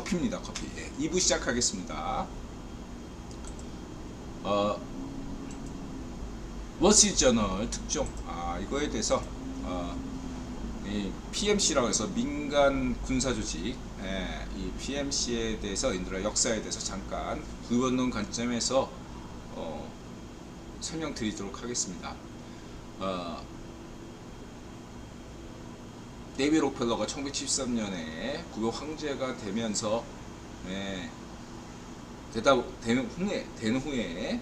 커피입니다. 커피. 예, 2부 시작하겠습니다. 월스트리트저널 특종 이거에 대해서 이 PMC라고 해서 민간 군사조직, 이 PMC에 대해서 인도의 역사에 대해서 잠깐 구원론 관점에서 설명드리도록 하겠습니다. 데이비 록펠러가 1973년에 구요 황제가 되면서 된 후에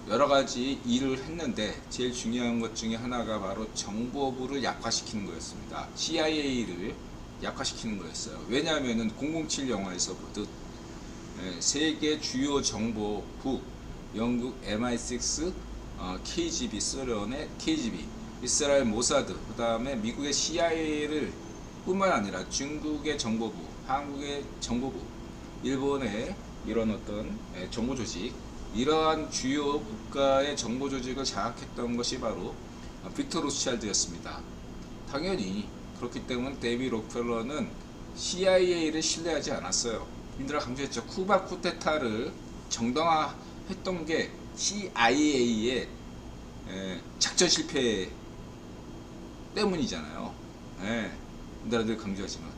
여러 가지 일을 했는데 제일 중요한 것 중에 하나가 바로 정보부를 약화시키는 거였습니다. CIA를 약화시키는 거였어요. 왜냐하면은 007 영화에서 보듯 세계 주요 정보부, 영국 MI6, KGB, 소련의 KGB, 이스라엘 모사드, 그 다음에 미국의 CIA를 뿐만 아니라 중국의 정보부, 한국의 정보부, 일본의 이런 어떤 정보조직, 이러한 주요 국가의 정보조직을 장악했던 것이 바로 빅터 로스차일드였습니다. 당연히 그렇기 때문에 데이비 록펠러는 CIA를 신뢰하지 않았어요. 인드라 강조했죠. 쿠바 쿠데타를 정당화했던 게 CIA의 작전 실패 때문이잖아요. 인드라들 강조하지만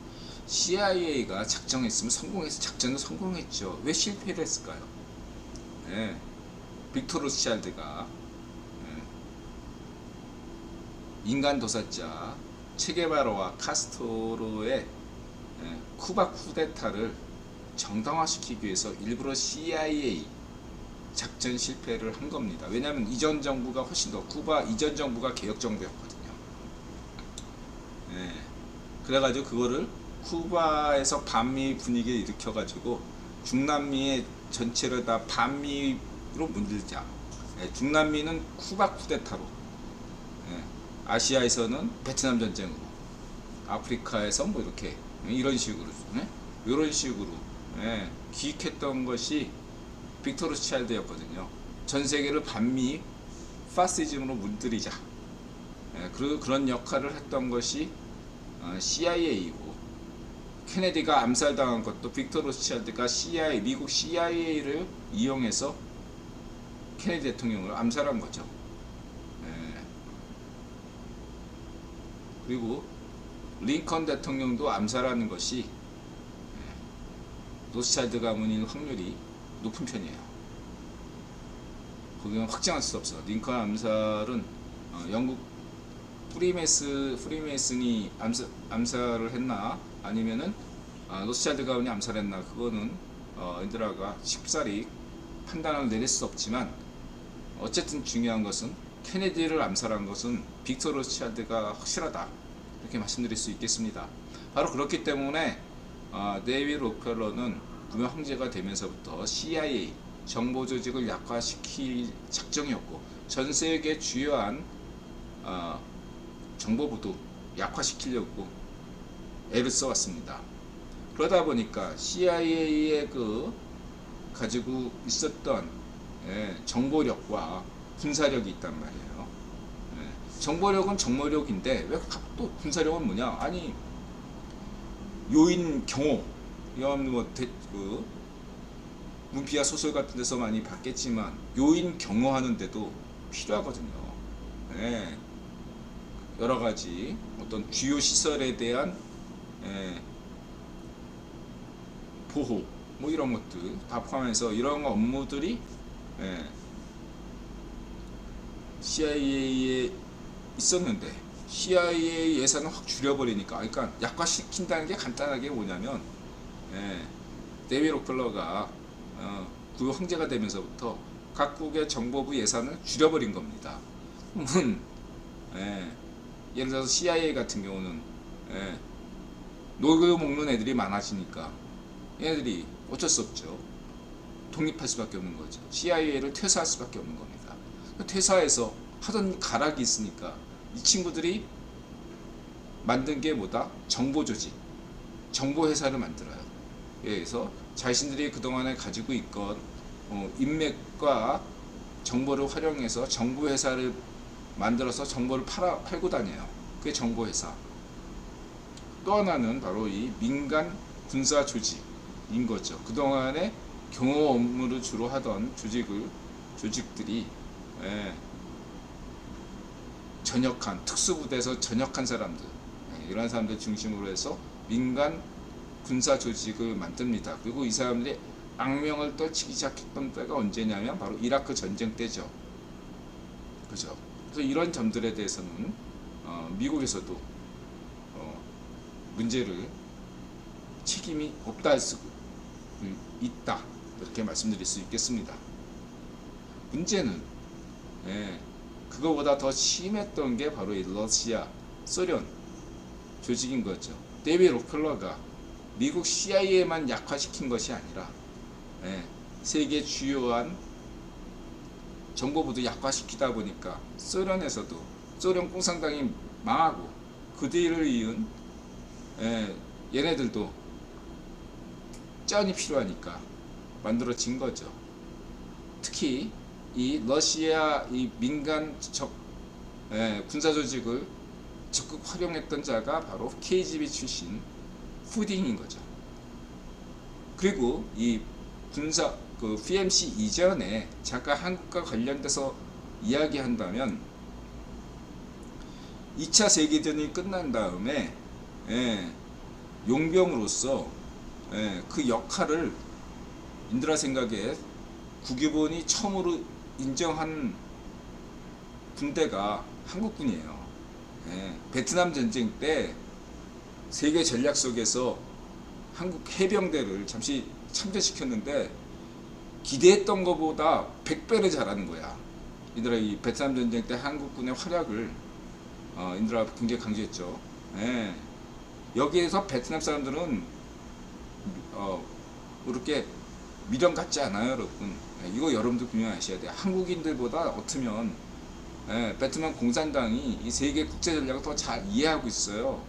CIA가 작정했으면 작전은 성공했죠. 왜 실패를 했을까요? 빅터 로스차일드가 인간 도살자 체게바라와 카스트로의 쿠바 쿠데타를 정당화시키기 위해서 일부러 CIA 작전 실패를 한 겁니다. 왜냐하면 이전 정부가 훨씬 더, 쿠바 이전 정부가 개혁 정부였거든요. 그래가지고 그거를 쿠바에서 반미 분위기를 일으켜가지고 중남미의 전체를 다 반미로 문들자. 중남미는 쿠바 쿠데타로, 아시아에서는 베트남 전쟁으로, 아프리카에서 뭐 이렇게 이런 식으로 기획했던 것이 빅터 로스차일드였거든요. 전 세계를 반미 파시즘으로 문들이자. 그런 역할을 했던 것이 CIA이고, 케네디가 암살당한 것도 빅터 로스차일드가 미국 CIA를 이용해서 케네디 대통령을 암살한 거죠. 그리고 링컨 대통령도 암살하는 것이 로스차일드 가문일 확률이 높은 편이에요. 거기는 확정할 수 없어. 링컨 암살은 영국 프리메이슨이 암살을 했나, 아니면은 로스차일드 가문이 암살했나, 그거는 인드라가 쉽사리 판단을 내릴 수 없지만, 어쨌든 중요한 것은 케네디를 암살한 것은 빅터 로스차일드가 확실하다, 이렇게 말씀드릴 수 있겠습니다. 바로 그렇기 때문에 데이비 록펠러는 구명 황제가 되면서부터 CIA 정보 조직을 약화시킬 작정이었고, 전 세계 주요한 정보부도 약화시키려고 애를 써왔습니다. 그러다 보니까 CIA의 가지고 있었던 정보력과 군사력이 있단 말이에요. 정보력은 정보력인데 왜 또 군사력은 뭐냐? 아니, 요인 경호, 문피아 소설 같은 데서 많이 봤겠지만 요인 경호하는데도 필요하거든요. 여러 가지 어떤 주요 시설에 대한 보호, 뭐 이런 것들 다 포함해서 이런 업무들이 CIA에 있었는데, CIA 예산을 확 줄여버리니까, 그러니까 약화시킨다는 게 간단하게 뭐냐면, 데이비 록펠러가 구요 황제가 되면서부터 각국의 정보부 예산을 줄여버린 겁니다. 예를 들어서 CIA 같은 경우는 녹여 먹는 애들이 많아지니까 얘네들이 어쩔 수 없죠. 독립할 수밖에 없는 거죠. CIA를 퇴사할 수밖에 없는 겁니다. 퇴사해서 하던 가락이 있으니까 이 친구들이 만든 게 뭐다? 정보조직, 정보회사를 만들어요. 그래서 자신들이 그동안에 가지고 있건 인맥과 정보를 활용해서 정보회사를 만들어서 정보를 팔고 다녀요. 그게 정보회사. 또 하나는 바로 이 민간 군사 조직, 거죠. 그동안에 경호 업무를 주로 하던 조직들이 예, 전역한 특수부대에서 전역한 사람들, 이런 사람들 중심으로 해서 민간 군사 조직을 만듭니다. 그리고 이 사람들이 악명을 떨치기 시작했던 때가 언제냐면 바로 이라크 전쟁 때죠. 그죠? 그래서 이런 점들에 대해서는 미국에서도 문제를 책임이 없다 할 수 있다, 이렇게 말씀드릴 수 있겠습니다. 문제는 그거보다 더 심했던 게 바로 이 러시아, 소련 조직인 거죠. 데이비드 로클러가 미국 CIA만 약화시킨 것이 아니라 세계 주요한 정보부도 약화시키다 보니까 소련에서도 소련 공산당이 망하고 그 뒤를 이은 얘네들도 짠이 필요하니까 만들어진 거죠. 특히 이 러시아 이 민간 군사 조직을 적극 활용했던 자가 바로 KGB 출신 푸딩인 거죠. 그리고 이 군사 PMC 이전에 잠깐 한국과 관련돼서 이야기한다면 2차 세계대전이 끝난 다음에 용병으로서 그 역할을 인드라 생각에 국유본이 처음으로 인정한 군대가 한국군이에요. 베트남 전쟁 때 세계 전략 속에서 한국 해병대를 잠시 참전시켰는데 기대했던 것보다 100배를 잘하는 거야. 인드라 이 베트남 전쟁 때 한국군의 활약을 인드라가 굉장히 강조했죠. 여기에서 베트남 사람들은 그렇게 미련 갖지 않아요, 여러분. 이거 여러분도 분명히 아셔야 돼요. 한국인들보다 어쩌면 베트남 공산당이 이 세계 국제 전략을 더 잘 이해하고 있어요.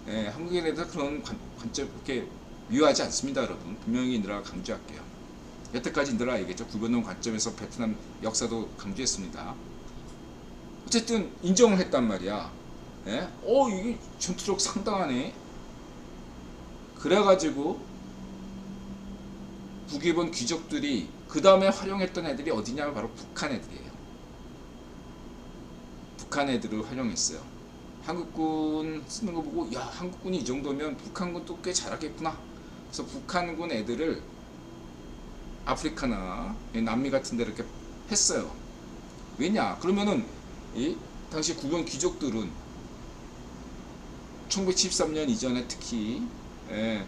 한국인에 대해서 그런 관점 그렇게 미워하지 않습니다, 여러분. 분명히 인드라가 강조할게요. 여태까지 인드라가 얘기했죠. 구변론 관점에서 베트남 역사도 강조했습니다. 어쨌든 인정을 했단 말이야. 이게 전투력 상당하네. 그래가지고 북일본 귀족들이 그 다음에 활용했던 애들이 어디냐면 바로 북한 애들이에요. 북한 애들을 활용했어요. 한국군 쓰는 거 보고 야, 한국군이 이 정도면 북한군도 꽤 잘하겠구나. 그래서 북한군 애들을 아프리카나 남미 같은 데 이렇게 했어요. 왜냐? 그러면은 이 당시 구변 귀족들은 1973년 이전에 특히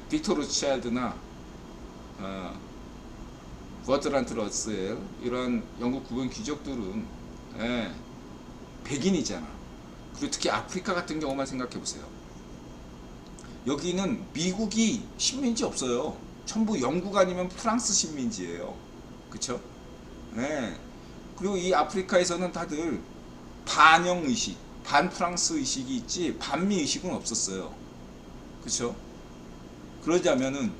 빅토 로츠차일드나 버트란트 러셀 이런 영국 구변 귀족들은 백인이잖아. 그리고 특히 아프리카 같은 경우만 생각해 보세요. 여기는 미국이 식민지 없어요. 전부 영국 아니면 프랑스 식민지예요. 그쵸? 그리고 이 아프리카에서는 다들 반영 의식, 반 프랑스 의식이 있지 반미 의식은 없었어요. 그쵸? 그러자면은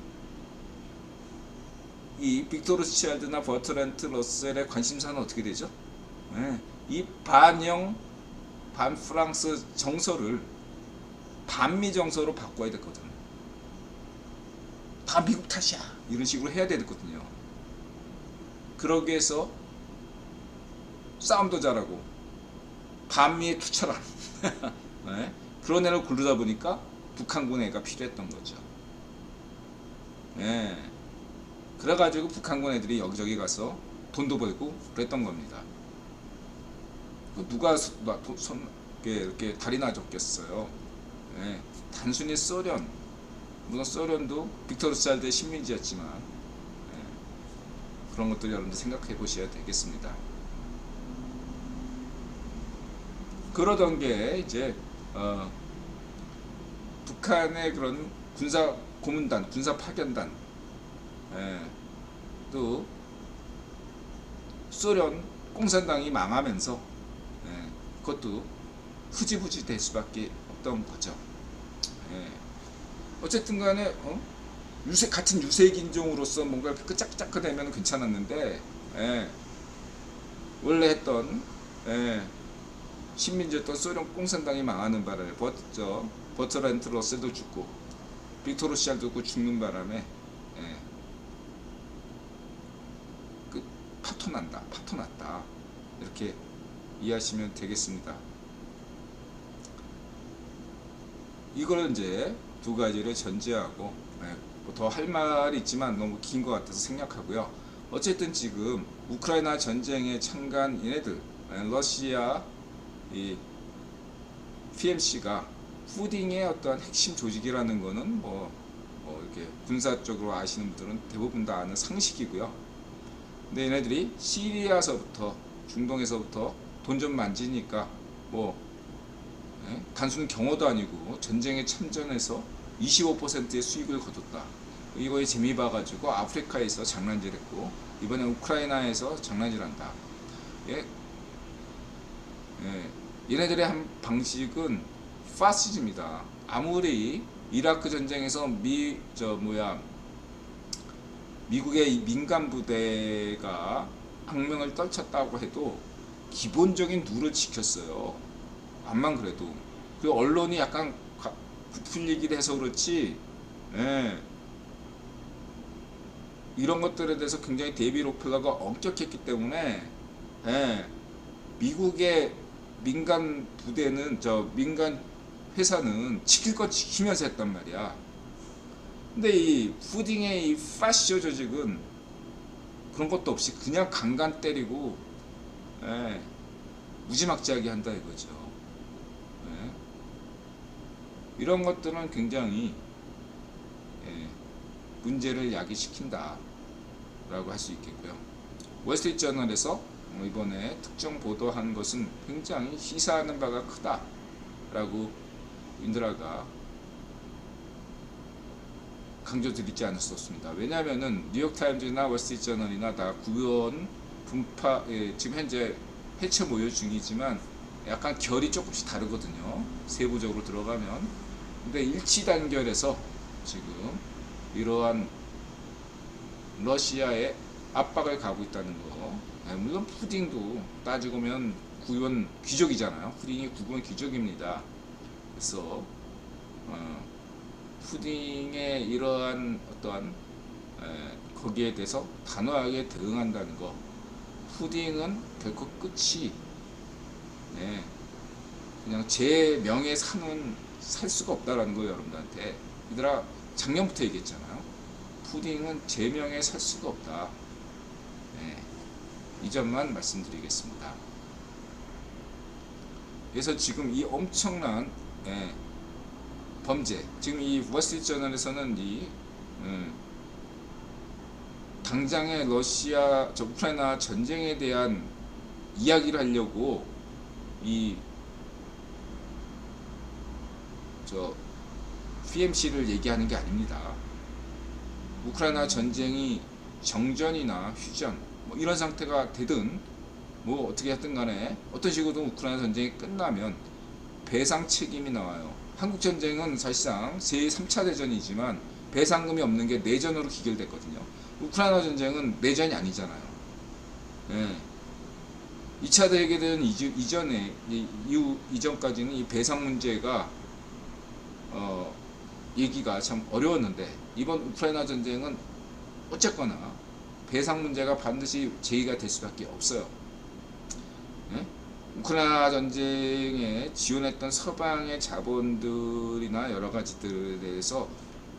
이 빅토 로스차일드나 버트란트 러셀의 관심사는 어떻게 되죠? 이 반영 반프랑스 정서를 반미 정서로 바꿔야 됐거든. 다 미국 탓이야 이런 식으로 해야 되거든요. 그러기 위해서 싸움도 잘하고 반미에 투철한 그런 애를 고르다 보니까 북한군 애가 필요했던 거죠. 그래가지고 북한군 애들이 여기저기 가서 돈도 벌고 그랬던 겁니다. 누가 이렇게 다리 놔줬겠어요. 단순히 소련, 물론 소련도 빅토 로스차일드의 식민지였지만 그런 것들 여러분들 생각해 보셔야 되겠습니다. 그러던 게 이제 북한의 그런 군사 고문단, 군사 파견단, 또 소련 공산당이 망하면서 그것도 흐지부지 될 수밖에 없던 거죠. 어쨌든 간에 같은 유색인종으로서 뭔가 끄짝끄짝하되면 괜찮았는데 원래 했던 식민지였던 소련 공산당이 망하는 바람에 버트란트 러셀도 죽고 빅토 로스차일드도 죽는 바람에 파토났다. 이렇게 이해하시면 되겠습니다. 이걸 이제 두 가지를 전제하고 더 할 말이 있지만 너무 긴 것 같아서 생략하고요. 어쨌든 지금 우크라이나 전쟁에 참가한 얘네들 러시아 이 PMC가 푸딩의 어떠한 핵심 조직이라는 거는 이렇게 군사적으로 아시는 분들은 대부분 다 아는 상식이고요. 근데 얘네들이 시리아서부터 중동에서부터 돈 좀 만지니까 단순 경호도 아니고 전쟁에 참전해서 25%의 수익을 거뒀다. 이거에 재미 봐가지고 아프리카에서 장난질했고 이번에 우크라이나에서 장난질한다. 얘네들의 한 방식은 파시즘이다. 아무리 이라크 전쟁에서 미국의 민간 부대가 악명을 떨쳤다고 해도 기본적인 룰을 지켰어요. 암만 그래도 그 언론이 약간 부풀리기를 해서 그렇지 이런 것들에 대해서 굉장히 데이비 로펠러가 엄격했기 때문에 미국의 민간 부대는 민간 회사는 지킬 거 지키면서 했단 말이야. 근데 이 푸딩의 이 파시오 조직은 그런 것도 없이 그냥 강간 때리고 무지막지하게 한다 이거죠. 이런 것들은 굉장히 문제를 야기시킨다 라고 할 수 있겠고요. 월스트리트저널에서 이번에 특정 보도한 것은 굉장히 시사하는 바가 크다 라고 인드라가 강조드리지 않을 수 없습니다. 왜냐하면 뉴욕타임즈나 월스트리트저널이나 다 구현 분파 지금 현재 해체 모여 중이지만 약간 결이 조금씩 다르거든요. 세부적으로 들어가면. 근데 일치 단결해서 지금 이러한 러시아의 압박을 가고 있다는 거. 물론 푸딩도 따지고 보면 구현 귀족이잖아요. 푸딩이 구현 귀족입니다. 그래서 푸딩의 이러한 어떠한 거기에 대해서 단호하게 대응한다는 거. 푸딩은 결코 끝이 그냥 제 명예 살 수가 없다라는 거예요. 여러분들한테 얘들아 작년부터 얘기했잖아요. 푸딩은 제 명예 살 수가 없다. 이 점만 말씀드리겠습니다. 그래서 지금 이 엄청난 범죄, 지금 이 월스트리트저널에서는 당장의 우크라이나 전쟁에 대한 이야기를 하려고 PMC를 얘기하는 게 아닙니다. 우크라이나 전쟁이 정전이나 휴전 이런 상태가 되든 어떻게 하든 간에 어떤 식으로든 우크라이나 전쟁이 끝나면 배상 책임이 나와요. 한국 전쟁은 사실상 제3차 대전이지만 배상금이 없는 게 내전으로 기결됐거든요. 우크라이나 전쟁은 내전이 아니잖아요. 2차 대전 이전까지는 이 배상 문제가 얘기가 참 어려웠는데 이번 우크라이나 전쟁은 어쨌거나 배상 문제가 반드시 제기가 될 수밖에 없어요. 우크라이나 전쟁에 지원했던 서방의 자본들이나 여러 가지들에 대해서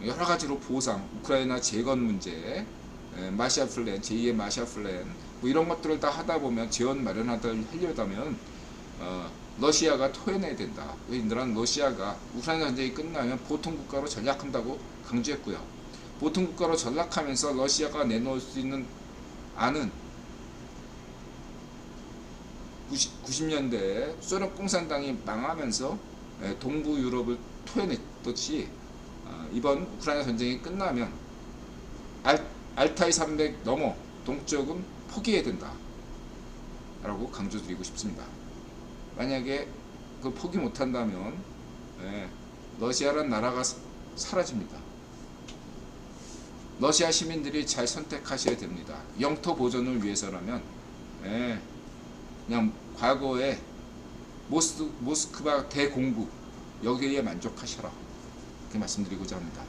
여러 가지로 보상, 우크라이나 재건 문제, 마샤 플랜, 제2의 마샤 플랜 이런 것들을 다 하다 보면 재원 마련하려면 러시아가 토해내야 된다. 왜냐하면 러시아가 우크라이나 전쟁이 끝나면 보통 국가로 전락한다고 강조했고요. 보통 국가로 전락하면서 러시아가 내놓을 수 있는 안은 90년대에 소련 공산당이 망하면서 동부 유럽을 토해냈듯이 이번 우크라이나 전쟁이 끝나면 알타이 산맥 넘어 동쪽은 포기해야 된다 라고 강조드리고 싶습니다. 만약에 그 포기 못한다면 러시아란 나라가 사라집니다. 러시아 시민들이 잘 선택하셔야 됩니다. 영토 보존을 위해서라면 그냥 과거에 모스크바 대공국 여기에 만족하셔라 이렇게 말씀드리고자 합니다.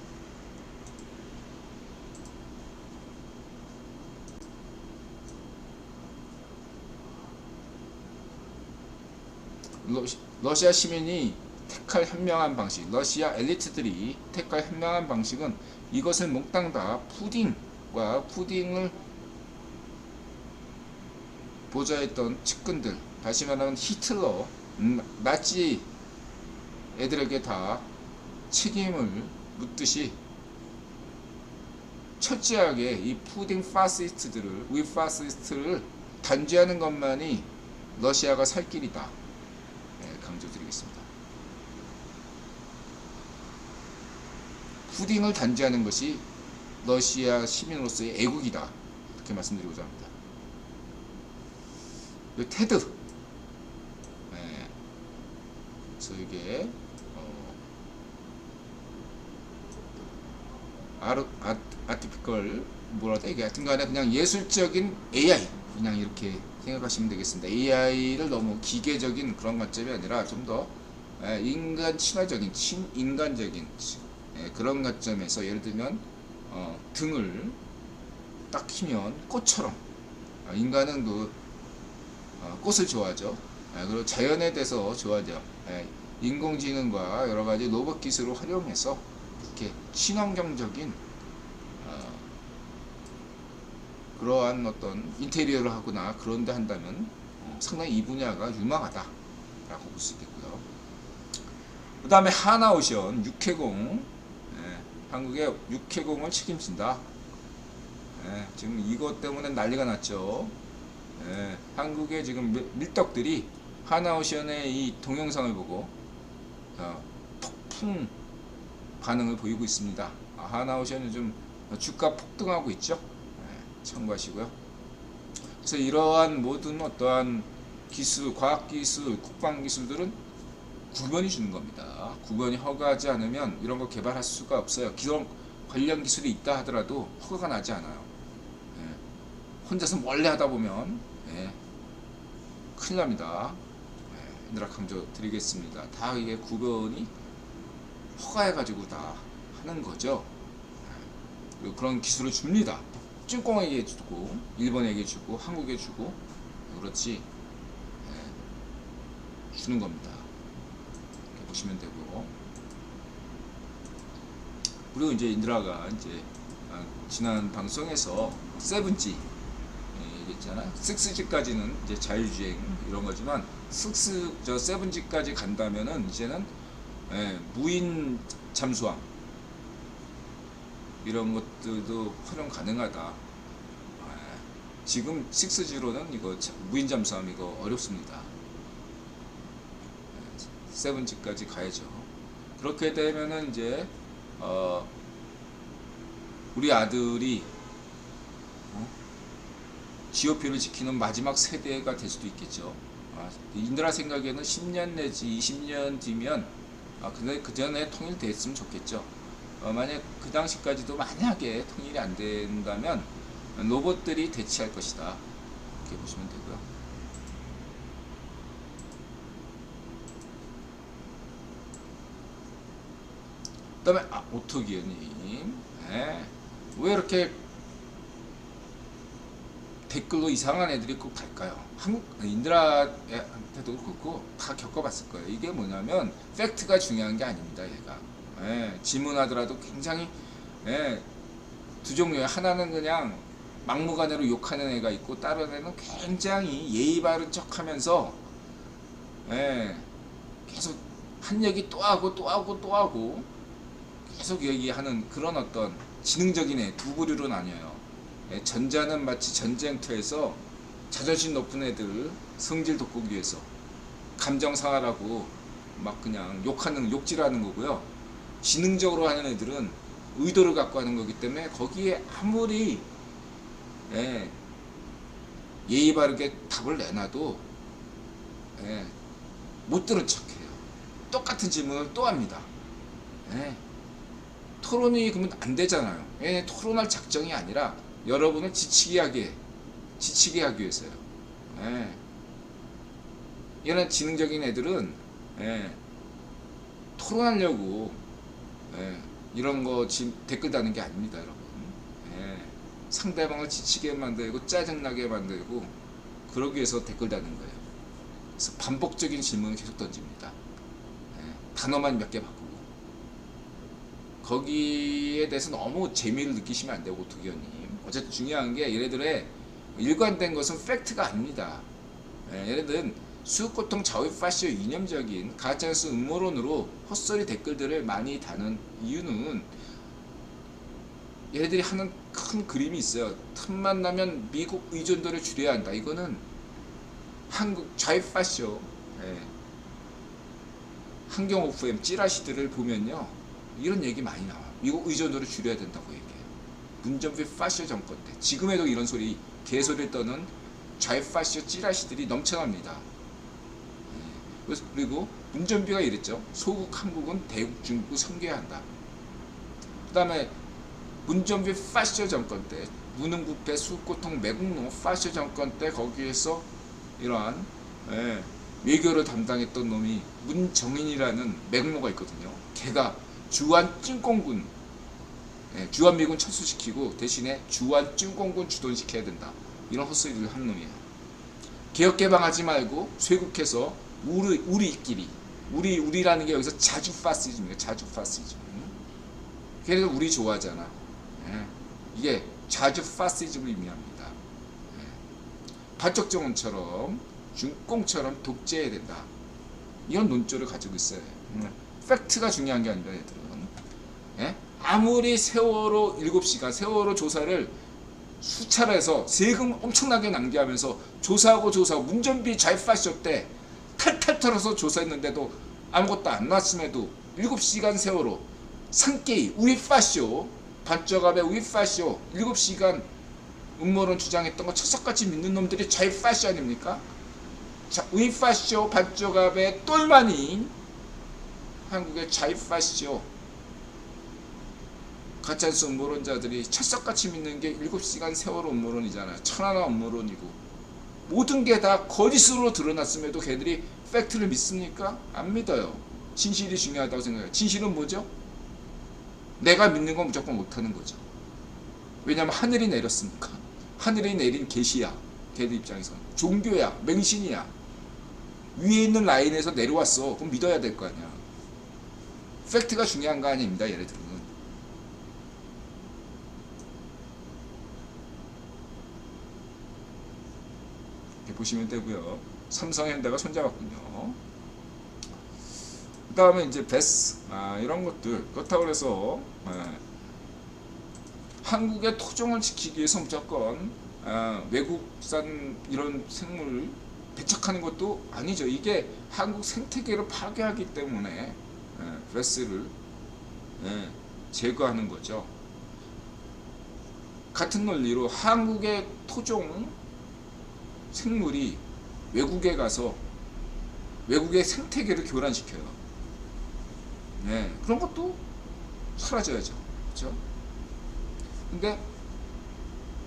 러시아 시민이 택할 현명한 방식, 러시아 엘리트들이 택할 현명한 방식은 이것을 몽땅 다 푸딩을 보좌했던 측근들, 다시 말하면 히틀러, 나치 애들에게 다 책임을 묻듯이 철저하게 이 푸딩 파시스트들을, 위 파시스트를 단죄하는 것만이 러시아가 살 길이다. 네, 강조드리겠습니다. 푸딩을 단죄하는 것이 러시아 시민으로서의 애국이다. 이렇게 말씀드리고자 합니다. 테드. 네. 그래서 이게 아티피컬 뭐라다 이게 하여튼간에 그냥 예술적인 AI 그냥 이렇게 생각하시면 되겠습니다. AI를 너무 기계적인 그런 관점이 아니라 좀 더 인간 친화적인 친인간적인 그런 관점에서 예를 들면 등을 딱 키면 꽃처럼 인간은 그 꽃을 좋아하죠. 그리고 자연에 대해서 좋아하죠. 인공지능과 여러가지 로봇 기술을 활용해서 이렇게 친환경적인 그러한 어떤 인테리어를 하거나 그런데 한다면 상당히 이 분야가 유망하다 라고 볼 수 있겠고요. 그 다음에 하나오션 6회공, 한국의 6회공을 책임진다. 지금 이것 때문에 난리가 났죠. 한국의 지금 밀떡들이 하나오션의 이 동영상을 보고 폭풍 반응을 보이고 있습니다. 하나오션은 좀 주가 폭등하고 있죠. 참고하시고요. 그래서 이러한 모든 어떠한 기술, 과학기술, 국방기술들은 국연이 주는 겁니다. 국연이 허가하지 않으면 이런 거 개발할 수가 없어요. 기존 관련 기술이 있다 하더라도 허가가 나지 않아요. 혼자서 몰래 하다 보면 큰일 납니다. 인드라 강조 드리겠습니다. 다 이게 국연이 허가해가지고 다 하는 거죠. 그리고 그런 기술을 줍니다. ጭ꽁에게 주고, 일본에게 주고, 한국에 주고, 그렇지 주는 겁니다. 이렇게 보시면 되고. 그리고 이제 인드라가 이제 지난 방송에서 7G 얘기했잖아요. 6G까지는 이제 자율주행 이런 거지만 7G까지 간다면은 이제는 무인 잠수함 이런 것들도 활용 가능하다. 지금 6G로는 이거 무인 잠수함 이거 어렵습니다. 7G까지 가야죠. 그렇게 되면은 이제 우리 아들이 GOP를 지키는 마지막 세대가 될 수도 있겠죠. 인드라 생각에는 10년 내지 20년 뒤면 근데 그 전에 통일됐으면 좋겠죠. 만약 그 당시까지도 만약에 통일이 안 된다면 로봇들이 대체할 것이다. 이렇게 보시면 되고요. 그 다음에 오토기어님 왜 이렇게 댓글로 이상한 애들이 꼭 달까요? 인드라한테도 그렇고 다 겪어봤을 거예요. 이게 뭐냐면 팩트가 중요한 게 아닙니다. 얘가 질문하더라도 굉장히 두 종류예요. 하나는 그냥 막무가내로 욕하는 애가 있고 다른 애는 굉장히 예의 바른 척하면서 계속 한 얘기 또 하고 또 하고 또 하고 계속 얘기하는 그런 어떤 지능적인 애 두 부류로 나뉘어요. 전자는 마치 전쟁터에서 자존심 높은 애들 성질 돋구기 위해서 감정 상하라고 막 그냥 욕질하는 거고요. 지능적으로 하는 애들은 의도를 갖고 하는 거기 때문에 거기에 아무리 예의 바르게 답을 내놔도 못 들은 척해요. 똑같은 질문을 또 합니다. 토론이 그러면 안 되잖아요. 토론할 작정이 아니라 여러분을 지치게 하기 위해서요. 이런 지능적인 애들은 토론하려고 이런 거 지금 댓글 다는 게 아닙니다, 여러분. 상대방을 지치게 만들고 짜증나게 만들고 그러기 위해서 댓글 다는 거예요. 그래서 반복적인 질문을 계속 던집니다. 단어만 몇 개 바꾸고. 거기에 대해서 너무 재미를 느끼시면 안 되고, 오토기어님. 어쨌든 중요한 게 얘네들의 일관된 것은 팩트가 아닙니다. 얘네들은 수고통 좌우 파시오 이념적인 가짜뉴스 음모론으로 헛소리 댓글들을 많이 다는 이유는 얘네들이 하는 큰 그림이 있어요. 틈만 나면 미국 의존도를 줄여야 한다. 이거는 한국 좌우 파시오 환경 OFM 찌라시들을 보면요, 이런 얘기 많이 나와요. 미국 의존도를 줄여야 된다고 얘기해요. 문정비 파시오 정권 때. 지금에도 이런 소리, 개소리를 떠는 좌우 파시오 찌라시들이 넘쳐납니다. 그리고 문정비가 이랬죠. 소국 한국은 대국 중국을 섬겨야 한다. 그 다음에 문정비 파시오 정권 때, 무능부패 수고통 매국노 파시오 정권 때 거기에서 이러한 외교를 담당했던 놈이 문정인이라는 매국노가 있거든요. 걔가 주한 찐공군, 주한미군 철수시키고 대신에 주한 찐공군 주둔시켜야 된다. 이런 헛소리를 하는 놈이에요. 개혁개방하지 말고 쇄국해서 우리끼리, 우리라는 게 여기서 자주 파시즘이에요. 자주 파시즘. 걔네들 우리 좋아하잖아. 이게 자주 파시즘을 의미합니다. 발적정원처럼 중공처럼 독재해야 된다. 이런 논조를 가지고 있어요. 팩트가 중요한 게 아니라 얘들은. 아무리 세월호 7시간 세월호 조사를 수차례해서 세금 엄청나게 낭비하면서 조사하고 문전비 좌파쇼 때 탈탈 털어서 조사했는데도 아무것도 안 나왔음에도 7시간 세월호 산케이 우이파쇼 반쪽압의 우이파쇼 7시간 음모론 주장했던 거 철석같이 믿는 놈들이 좌파쇼 아닙니까? 자, 우이파쇼 반쪽압의 똘마니 한국의 좌파쇼 가짜뉴스 음모론자들이 철석같이 믿는 게 7시간 세월호 음모론이잖아요. 천하나 음모론이고 모든 게 다 거짓으로 드러났음에도 걔들이 팩트를 믿습니까? 안 믿어요. 진실이 중요하다고 생각해요. 진실은 뭐죠? 내가 믿는 건 무조건 못하는 거죠. 왜냐하면 하늘이 내렸으니까. 하늘이 내린 계시야. 걔들 입장에서는 종교야, 맹신이야. 위에 있는 라인에서 내려왔어. 그럼 믿어야 될 거 아니야. 팩트가 중요한 거 아닙니다. 얘네들은. 이렇게 보시면 되고요. 삼성현대가 손잡았군요. 그 다음에 이제 베스 이런 것들. 그렇다고 해서 한국의 토종을 지키기 위해서 무조건 외국산 이런 생물을 배척하는 것도 아니죠. 이게 한국 생태계를 파괴하기 때문에 베스를 제거하는 거죠. 같은 논리로 한국의 토종 생물이 외국에 가서 외국의 생태계를 교란시켜요. 그런 것도 사라져야죠. 그렇죠? 근데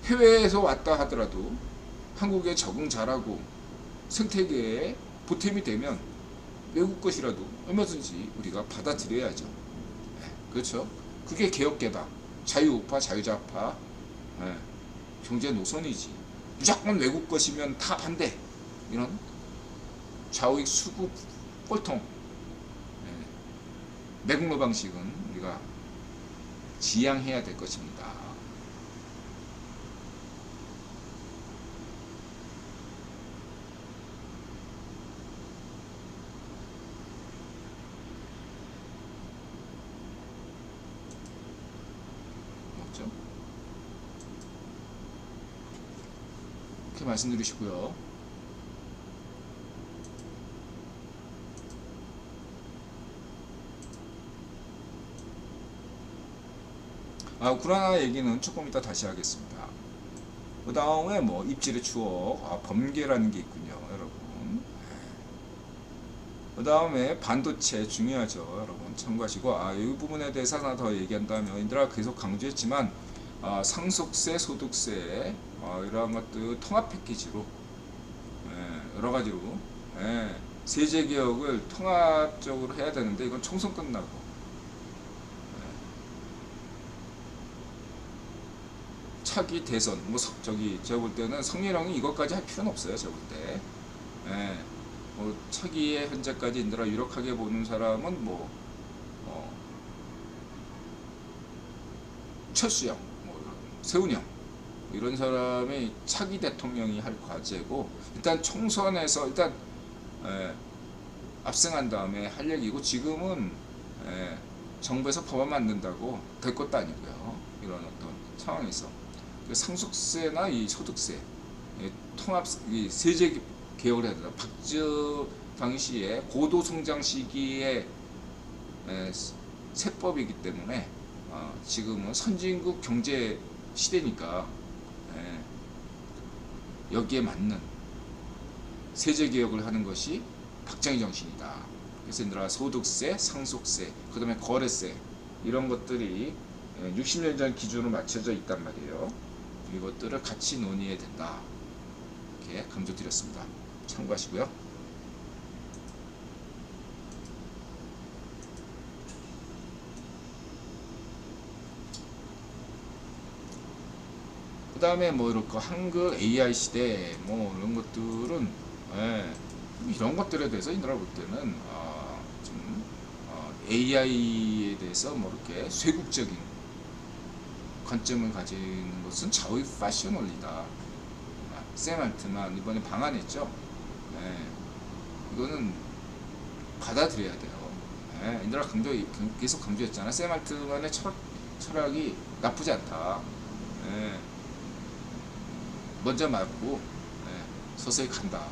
해외에서 왔다 하더라도 한국에 적응 잘하고 생태계에 보탬이 되면 외국 것이라도 얼마든지 우리가 받아들여야죠. 그렇죠? 그게 개혁개방, 자유우파, 자유좌파 경제 노선이지. 무조건 외국 것이면 다 반대. 이런 좌우익 수급 꼴통 매국노 방식은 우리가 지양해야 될 것입니다. 맞죠? 이렇게 말씀드리시고요. 우크라이나 얘기는 조금 이따 다시 하겠습니다. 그 다음에 뭐 입질의 추억, 범계라는 게 있군요, 여러분. 그 다음에 반도체 중요하죠, 여러분. 참고하시고, 이 부분에 대해서 하나 더 얘기한다면, 인드라 계속 강조했지만, 상속세, 소득세, 이러한 것들 통합 패키지로, 여러 가지로, 세제 개혁을 통합적으로 해야 되는데, 이건 총선 끝나고, 차기 대선 제가 볼 때는 성렬형이 이것까지 할 필요는 없어요. 제가 볼 때 차기에 현재까지 인드라 유력하게 보는 사람은 뭐 철수형, 세운형 이런 사람이 차기 대통령이 할 과제고, 일단 총선에서 일단 압승한 다음에 할 얘기고, 지금은 정부에서 법안 만든다고 될 것도 아니고요. 이런 어떤 상황에서 상속세나 이 소득세 통합 이 세제 개혁을 해야 된다. 박저 당시에 고도 성장 시기에 세법이기 때문에 지금은 선진국 경제 시대니까 여기에 맞는 세제 개혁을 하는 것이 박정희 정신이다. 그래서 얘들아 소득세, 상속세, 그 다음에 거래세 이런 것들이 60년 전 기준으로 맞춰져 있단 말이에요. 이것들을 같이 논의해야 된다. 이렇게 강조드렸습니다. 참고하시고요. 그 다음에 뭐 이렇게 한글 AI 시대 뭐 이런 것들은 이런 것들에 대해서 인드라 볼 때는 좀 AI에 대해서 뭐 이렇게 쇄국적인 관점을 가지는 것은 좌우 패셔널리다. 샘 알트만 이번에 방한했죠. 이거는 받아들여야 돼요. 인드라 계속 강조했잖아. 샘 알트만의 철학이 나쁘지 않다. 먼저 맞고 서서히 간다.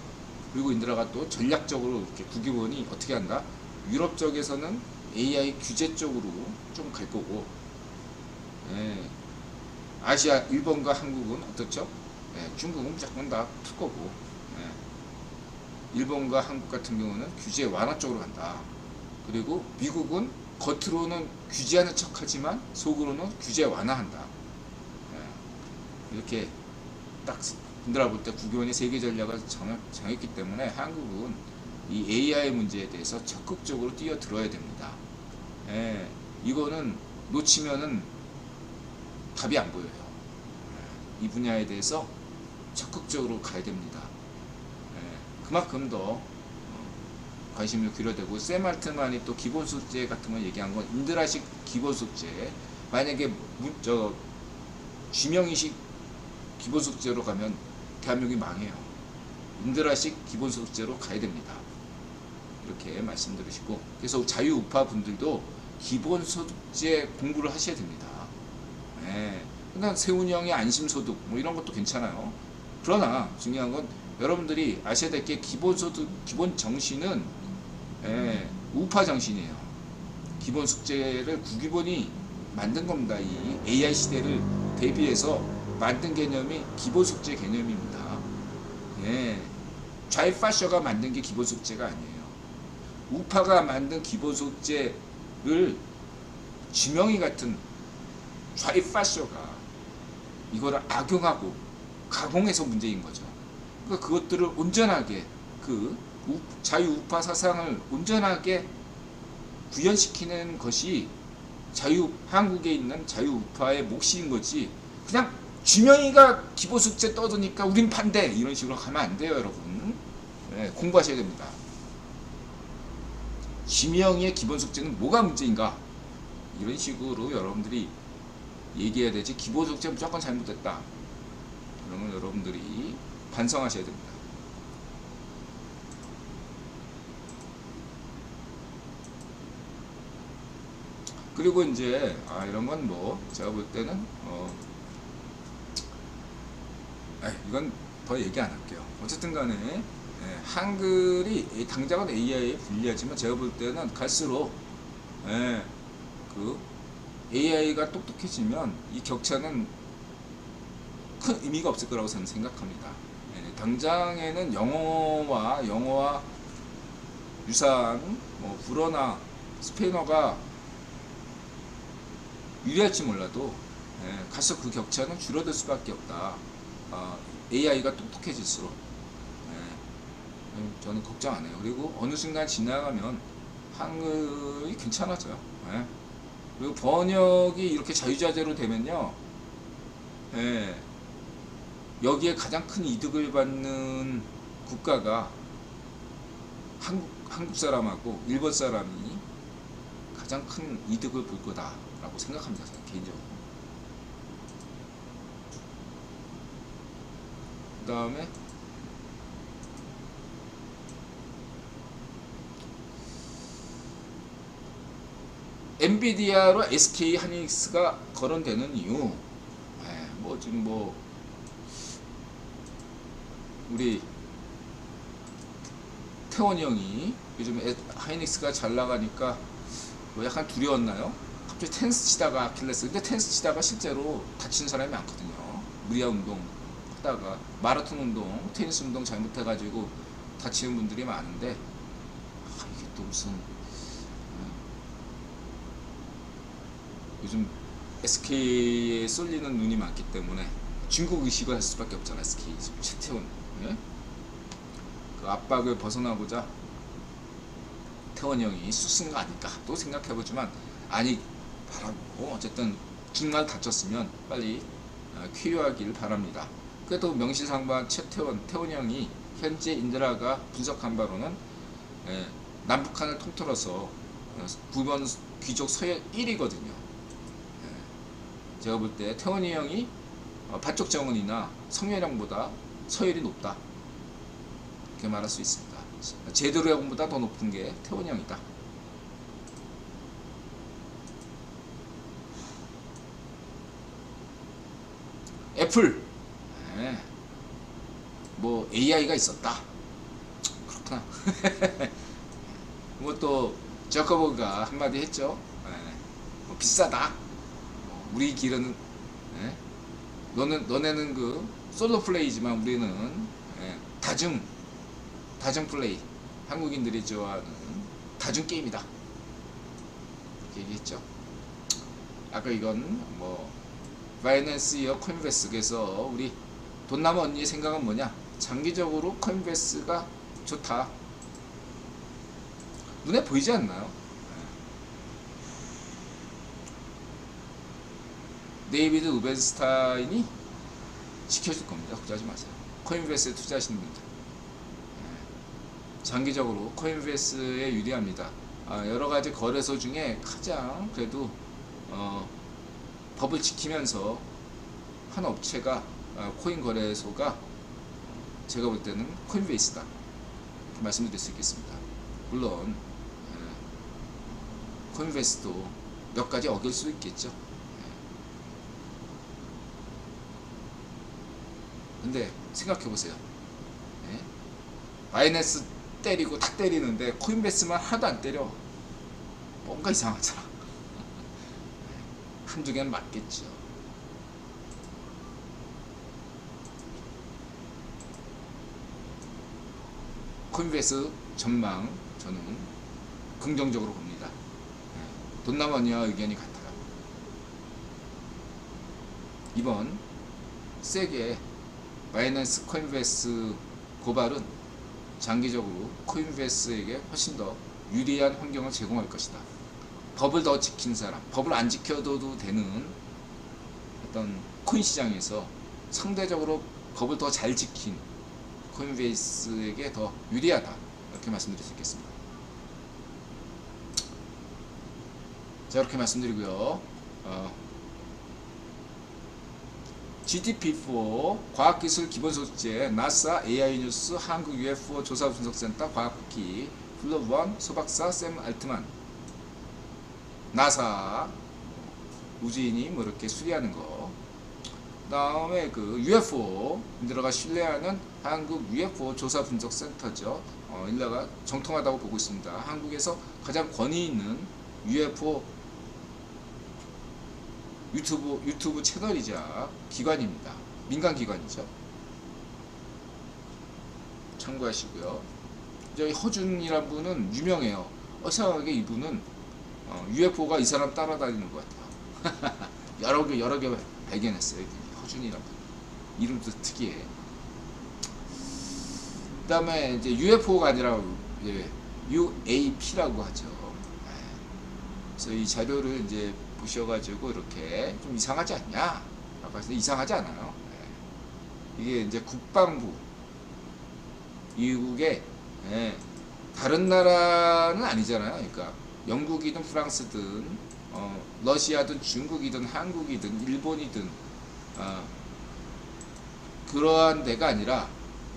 그리고 인드라가 또 전략적으로 이렇게 국유원이 어떻게 한다? 유럽 쪽에서는 AI 규제 쪽으로 좀 갈 거고, 아시아 일본과 한국은 어떻죠? 중국은 무조건 다 풀 거고, 일본과 한국 같은 경우는 규제 완화 쪽으로 간다. 그리고 미국은 겉으로는 규제하는 척하지만 속으로는 규제 완화한다. 이렇게 딱 인드라 볼 때 국유원이 세계 전략을 정했기 때문에 한국은 이 AI 문제에 대해서 적극적으로 뛰어들어야 됩니다. 이거는 놓치면은 답이 안 보여요. 이 분야에 대해서 적극적으로 가야 됩니다. 그만큼 더 관심을 기울여되고, 샘 알트만이 또 기본소득세 같은 거 얘기한 건 인드라식 기본소득세, 만약에 쥐명의식 기본소득제로 가면 대한민국이 망해요. 인드라식 기본소득제로 가야 됩니다. 이렇게 말씀드리시고, 그래서 자유우파 분들도 기본소득제 공부를 하셔야 됩니다. 그러니까 세운형의 안심소득 뭐 이런 것도 괜찮아요. 그러나 중요한 건 여러분들이 아셔야 될 게 기본소득 기본 정신은 우파 정신이에요. 기본소득제를 국유본이 만든 겁니다. 이 AI 시대를 대비해서 만든 개념이 기본소득제 개념입니다. 좌파셔가 만든 게 기본소득제가 아니에요. 우파가 만든 기본소득제를 지명이 같은 좌파셔가 이거를 악용하고 가공해서 문제인 거죠. 그러니까 그것들을 온전하게 자유우파 사상을 온전하게 구현시키는 것이 한국에 있는 자유우파의 몫인 거지, 그냥 쥐명이가 기본소득제 떠드니까 우린 반대 이런 식으로 가면 안 돼요. 여러분 공부하셔야 됩니다. 쥐명이의 기본소득제는 뭐가 문제인가, 이런 식으로 여러분들이 얘기해야 되지, 기본소득제 무조건 잘못됐다 그러면 여러분들이 반성하셔야 됩니다. 그리고 이제 이런 건 뭐 제가 볼 때는 이건 더 얘기 안 할게요. 어쨌든 간에 한글이 당장은 AI에 불리하지만 제가 볼 때는 갈수록 그 AI가 똑똑해지면 이 격차는 큰 의미가 없을 거라고 저는 생각합니다. 당장에는 영어와 유사한 뭐 불어나 스페인어가 유리할지 몰라도 갈수록 그 격차는 줄어들 수밖에 없다. AI가 똑똑해질수록 저는 걱정 안 해요. 그리고 어느 순간 지나가면 한글이 괜찮아져요. 그리고 번역이 이렇게 자유자재로 되면요, 여기에 가장 큰 이득을 받는 국가가 한국 사람하고 일본 사람이 가장 큰 이득을 볼 거다라고 생각합니다. 저는 개인적으로. 그 다음에 엔비디아로 SK 하이닉스가 거론되는 이유, 뭐 지금 뭐 우리 태원이 형이 요즘 하이닉스가 잘 나가니까 뭐 약간 두려웠나요? 갑자기 테니스 치다가 아킬레스. 근데 테니스 치다가 실제로 다치는 사람이 많거든요. 무리한 운동 하다가 마라톤 운동, 테니스 운동 잘못해가지고 다치는 분들이 많은데, 이게 또 무슨 요즘 SK에 쏠리는 눈이 많기 때문에 중국 의식을 할 수밖에 없잖아. SK 최태원. 그 압박을 벗어나고자 태원 형이 수쓴 거 아닐까 또 생각해보지만 아니 바라고, 어쨌든 정말 다쳤으면 빨리 쾌유하길 바랍니다. 그래도 명실상부한 태원 형이 현재 인드라가 분석한 바로는 남북한을 통틀어서 부변 귀족 서열 1위거든요. 제가 볼 때 태원이 형이 반쪽 정원이나 성현형보다 서열이 높다, 이렇게 말할 수 있습니다. 제대로 형보다 더 높은 게 태원이 형이다. 애플, 뭐 AI가 있었다. 그렇구나. 뭐 또 저커버가 한마디 했죠. 뭐 비싸다. 우리 길은 너네는 그 솔로 플레이지만 우리는 다중 플레이, 한국인들이 좋아하는 다중 게임이다, 이렇게 얘기했죠. 아까 이건 뭐 바이낸스여 코인베스. 그래서 우리 돈나무 언니의 생각은 뭐냐? 장기적으로 코인베스가 좋다. 눈에 보이지 않나요? 데이비드 우벤스타인이 지켜줄 겁니다. 걱정하지 마세요. 코인베스에 투자하시는 분들 장기적으로 코인베스에 유리합니다. 여러가지 거래소 중에 가장 그래도 법을 지키면서 한 업체가 코인 거래소가 제가 볼 때는 코인베이스다, 이렇게 말씀드릴 수 있겠습니다. 물론 코인베이스도 몇 가지 어길 수 있겠죠. 근데 생각해보세요. 바이낸스 때리고 다 때리는데 코인베이스만 하나도 안 때려. 뭔가 이상하잖아. 한두 개는 맞겠죠. 코인베이스 전망 저는 긍정적으로 봅니다. 돈나무 언니와 의견이 같아요. 이번 세게 바이낸스 코인베이스 고발은 장기적으로 코인베이스에게 훨씬 더 유리한 환경을 제공할 것이다. 법을 더 지킨 사람, 법을 안 지켜도 되는 어떤 코인 시장에서 상대적으로 법을 더 잘 지킨 코인베이스에게 더 유리하다, 이렇게 말씀드릴 수 있겠습니다. 자, 이렇게 말씀드리고요. GDP4 과학기술 기본소득제, 나사 AI 뉴스, 한국 UFO 조사분석센터 과학쿠키, 플러원 소박사 샘 알트만, 나사 우주인이 뭐 이렇게 수리하는 거. 그 다음에 그 UFO 인드라가 신뢰하는 한국 UFO 조사분석센터죠. 인드라가 정통하다고 보고 있습니다. 한국에서 가장 권위 있는 UFO 유튜브 채널이자 기관입니다. 민간 기관이죠. 참고하시고요. 저희 허준이란 분은 유명해요. 이상하게 이분은 UFO가 이 사람 따라다니는 것 같아요. 여러 개 발견했어요. 허준이란 분. 이름도 특이해. 그 다음에 이제 UFO가 아니라 UAP라고 하죠. 그래서 이 자료를 이제 보셔가지고 이렇게 좀 이상하지 않냐? 라고 해서 이상하지 않아요. 이게 이제 국방부, 미국의 다른 나라는 아니잖아요. 그러니까 영국이든 프랑스든 러시아든 중국이든 한국이든 일본이든 그러한 데가 아니라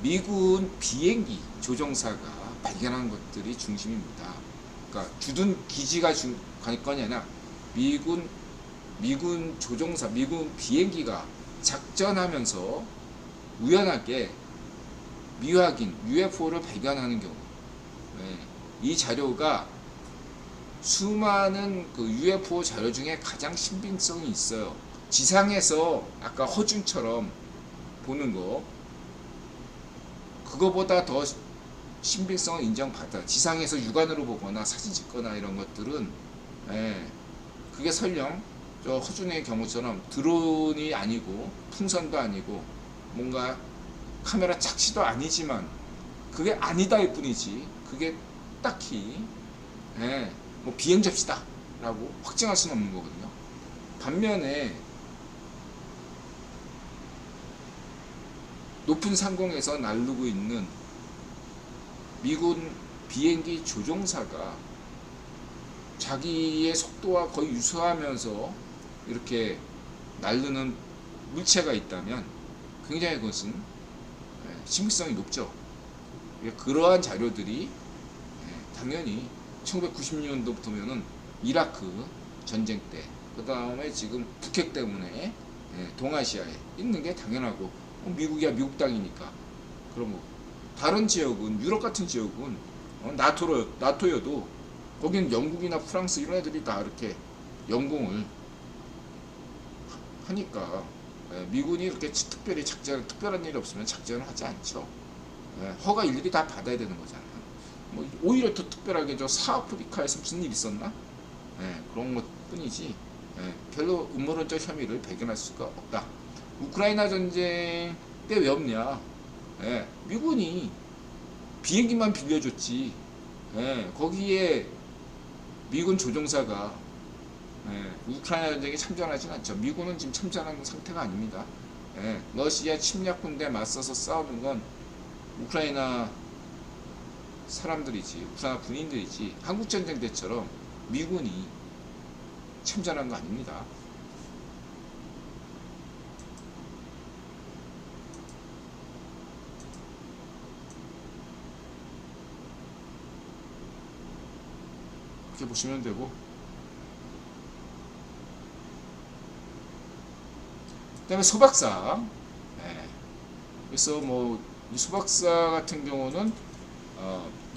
미군 비행기 조종사가 발견한 것들이 중심입니다. 그러니까 주둔 기지가 관건이 아니라 미군 조종사, 미군 비행기가 작전하면서 우연하게 미확인 UFO를 발견하는 경우, 이 자료가 수많은 그 UFO 자료 중에 가장 신빙성이 있어요. 지상에서 아까 허준처럼 보는 거, 그거보다 더 신빙성을 인정받아. 지상에서 육안으로 보거나 사진 찍거나 이런 것들은, 그게 설령 저 허준의 경우처럼 드론이 아니고 풍선도 아니고 뭔가 카메라 착시도 아니지만 그게 아니다일 뿐이지, 그게 딱히 뭐 비행 접시다 라고 확증할 수는 없는 거거든요. 반면에 높은 상공에서 날르고 있는 미군 비행기 조종사가 자기의 속도와 거의 유사하면서 이렇게 날르는 물체가 있다면 굉장히 그것은 신빙성이 높죠. 그러한 자료들이 당연히 1990년도부터면은 이라크 전쟁 때, 그 다음에 지금 북핵 때문에 동아시아에 있는 게 당연하고, 미국이야 미국 땅이니까. 그런 거. 다른 지역은, 유럽 같은 지역은 나토여도 거기는 영국이나 프랑스 이런 애들이 다 이렇게 연공을 하니까 미군이 이렇게 특별히 특별한 일이 없으면 작전을 하지 않죠. 허가 일일이 다 받아야 되는 거잖아요. 뭐 오히려 더 특별하게 저 사아프리카에서 무슨 일 있었나? 그런 것 뿐이지 별로 음모론적 혐의를 발견할 수가 없다. 우크라이나 전쟁 때 왜 없냐? 미군이 비행기만 빌려줬지. 거기에 미군 조종사가 우크라이나 전쟁에 참전하진 않죠. 미군은 지금 참전하는 상태가 아닙니다. 러시아 침략군대 맞서서 싸우는 건 우크라이나 사람들이지, 우크라이나 군인들이지, 한국전쟁 때처럼 미군이 참전한 거 아닙니다. 이렇게 보시면 되고, 그 다음에 소박사. 그래서 뭐 이 소박사 같은 경우는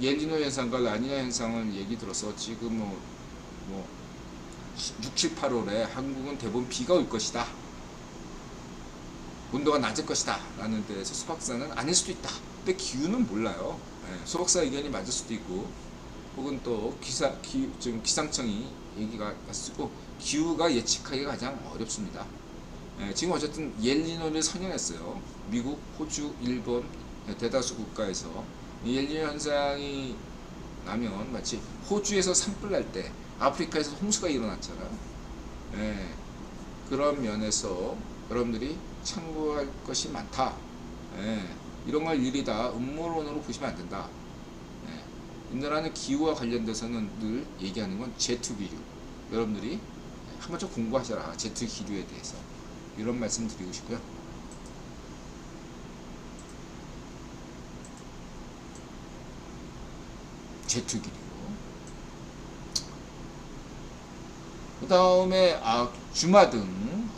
예니노 현상과 라니냐 현상을 얘기 들어서 지금 뭐 6, 7, 8월에 한국은 대부분 비가 올 것이다, 온도가 낮을 것이다 라는 데에서 소박사는 아닐 수도 있다. 근데 기후는 몰라요. 소박사 의견이 맞을 수도 있고, 혹은 또 지금 기상청이 얘기가 쓰고, 기후가 예측하기가 가장 어렵습니다. 지금 어쨌든 엘니노를 선언했어요. 미국, 호주, 일본 대다수 국가에서 엘니노 현상이 나면 마치 호주에서 산불 날 때 아프리카에서 홍수가 일어났잖아요. 그런 면에서 여러분들이 참고할 것이 많다. 이런 걸 일이 다 음모론으로 보시면 안 된다. 인도라는 기후와 관련돼서는 늘 얘기하는 건 제트 기류. 여러분들이 한번 좀 공부하셔라. 제트 기류에 대해서. 이런 말씀 드리고 싶고요. 제트 기류. 그 다음에 주마등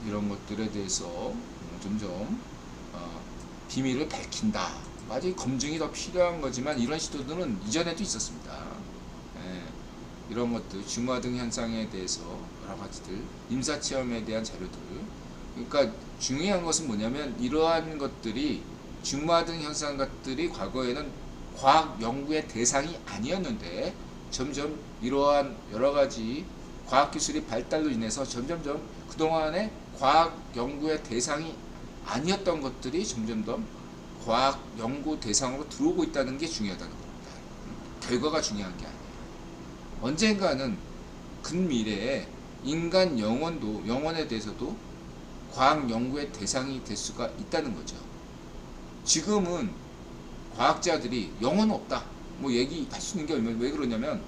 이런 것들에 대해서 점점 비밀을 밝힌다. 아직 검증이 더 필요한 거지만 이런 시도들은 이전에도 있었습니다. 이런 것들, 주마등 현상에 대해서 여러 가지들, 임사체험에 대한 자료들. 그러니까 중요한 것은 뭐냐면, 이러한 것들이, 주마등 현상 것들이 과거에는 과학 연구의 대상이 아니었는데 점점 이러한 여러 가지 과학 기술이 발달로 인해서 점점점 그동안에 과학 연구의 대상이 아니었던 것들이 점점 더 과학 연구 대상으로 들어오고 있다는 게 중요하다는 겁니다. 결과가 중요한 게 아니에요. 언젠가는 근미래에 인간 영혼에 대해서도 과학 연구의 대상이 될 수가 있다는 거죠. 지금은 과학자들이 영혼 없다, 뭐 얘기할 수 있는 게 얼마나 왜 그러냐면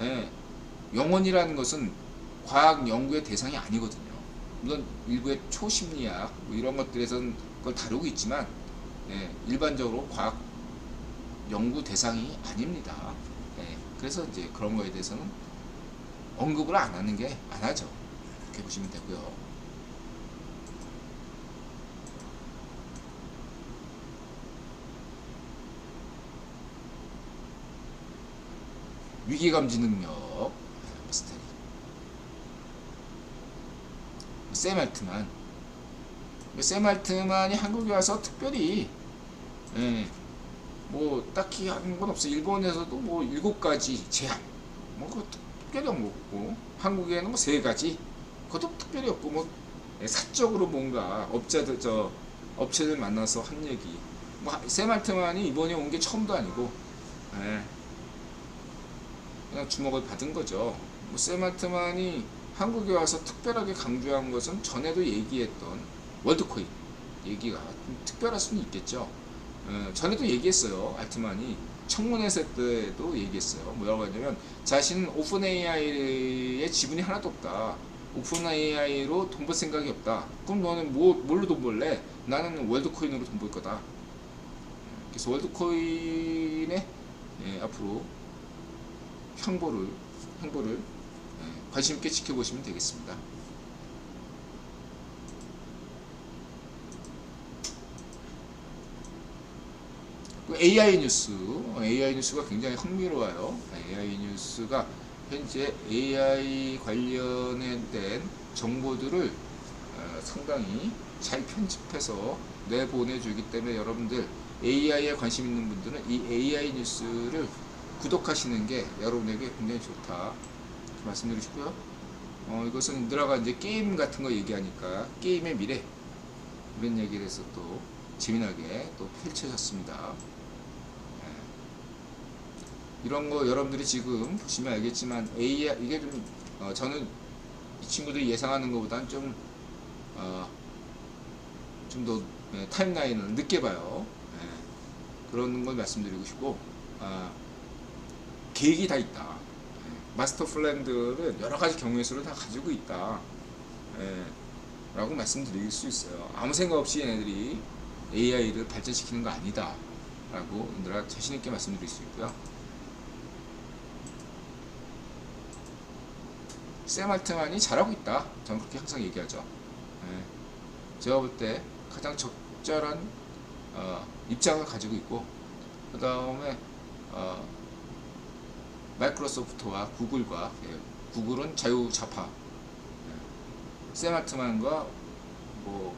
예, 영혼이라는 것은 과학 연구의 대상이 아니거든요. 물론 일부의 초심리학 뭐 이런 것들에서는 그걸 다루고 있지만 예, 일반적으로 과학 연구 대상이 아닙니다. 예, 그래서 이제 그런 거에 대해서는 언급을 안 하는 게 안 하죠. 이렇게 보시면 되고요. 위기감지 능력 미스테리 샘 알트만이 한국에 와서 특별히 예, 뭐 딱히 하는 건 없어. 일본에서도 뭐 7가지 제한 뭐 그거 특별히 없고 한국에는 뭐 3가지 그것도 특별히 없고 뭐 사적으로 뭔가 업체들 만나서 한 얘기 뭐 샘 알트만이 이번에 온 게 처음도 아니고 예, 그냥 주목을 받은 거죠. 뭐 샘 알트만이 한국에 와서 특별하게 강조한 것은 전에도 얘기했던 월드코인 얘기가 좀 특별할 수는 있겠죠. 전에도 얘기했어요. 알트만이 청문회세 때도 얘기했어요. 뭐라고 하냐면 자신은 오픈 AI의 지분이 하나도 없다. 오픈 AI로 돈 벌 생각이 없다. 그럼 너는 뭘로 돈 벌래? 나는 월드코인으로 돈 벌 거다. 그래서 월드코인의 앞으로 행보를 관심 있게 지켜보시면 되겠습니다. AI 뉴스가 굉장히 흥미로워요. AI 뉴스가 현재 AI 관련된 정보들을 상당히 잘 편집해서 내보내주기 때문에 여러분들 AI에 관심 있는 분들은 이 AI 뉴스를 구독하시는 게 여러분에게 굉장히 좋다 말씀드리고 싶고요. 이것은 인드라가 이제 게임 같은 거 얘기하니까 게임의 미래 이런 얘기를 해서 또 재미나게 또 펼쳐졌습니다. 이런 거 여러분들이 지금 보시면 알겠지만 AI 이게 좀 저는 이 친구들이 예상하는 것보다는 좀 더 타임라인을 늦게 봐요. 그런 걸 말씀드리고 싶고 계획이 다 있다. 마스터 플랜들은 여러 가지 경우의 수를 다 가지고 있다. 라고 말씀드릴 수 있어요. 아무 생각 없이 얘네들이 AI를 발전시키는 거 아니다. 라고 인드라 자신있게 말씀드릴 수 있고요. 샘 알트만이 잘하고 있다. 저는 그렇게 항상 얘기하죠. 제가 볼 때 가장 적절한 입장을 가지고 있고 그 다음에 마이크로소프트와 구글과 구글은 자유좌파 샘 알트만과 뭐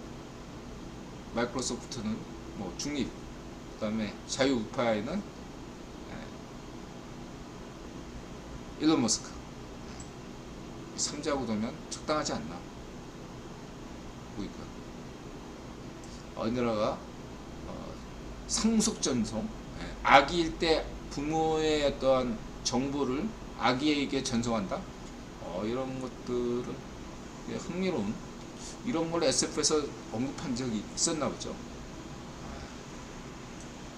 마이크로소프트는 뭐 중립 그 다음에 자유우파에는 일론 머스크 3자 구도면 적당하지 않나 보이고요. 어느나가 상속전송 아기일 때 부모의 어떠한 정보를 아기에게 전송한다. 이런 것들은 흥미로운 이런 걸 SF에서 언급한 적이 있었나 보죠.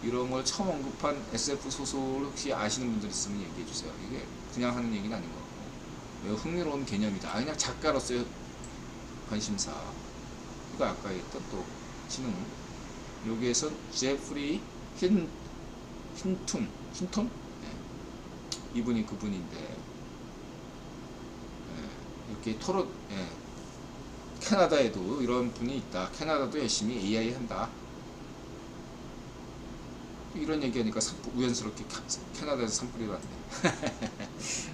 이런 걸 처음 언급한 SF 소설 혹시 아시는 분들 있으면 얘기해 주세요. 이게 그냥 하는 얘기는 아닌 것 같고 매우 흥미로운 개념이다. 그냥 작가로서의 관심사. 이거 아까 했던 또 지능. 여기에서 제프리 힌톤? 이분이 그분인데 이렇게 토론 캐나다에도 이런 분이 있다. 캐나다도 열심히 AI 한다. 이런 얘기하니까 우연스럽게 캐나다에서 산불이 왔네.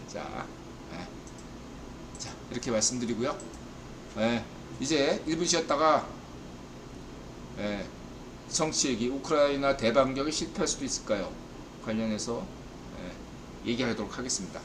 자, 이렇게 말씀드리고요. 이제 1분 쉬었다가 정치 얘기, 우크라이나 대반격이 실패할 수도 있을까요? 관련해서 얘기하도록 하겠습니다.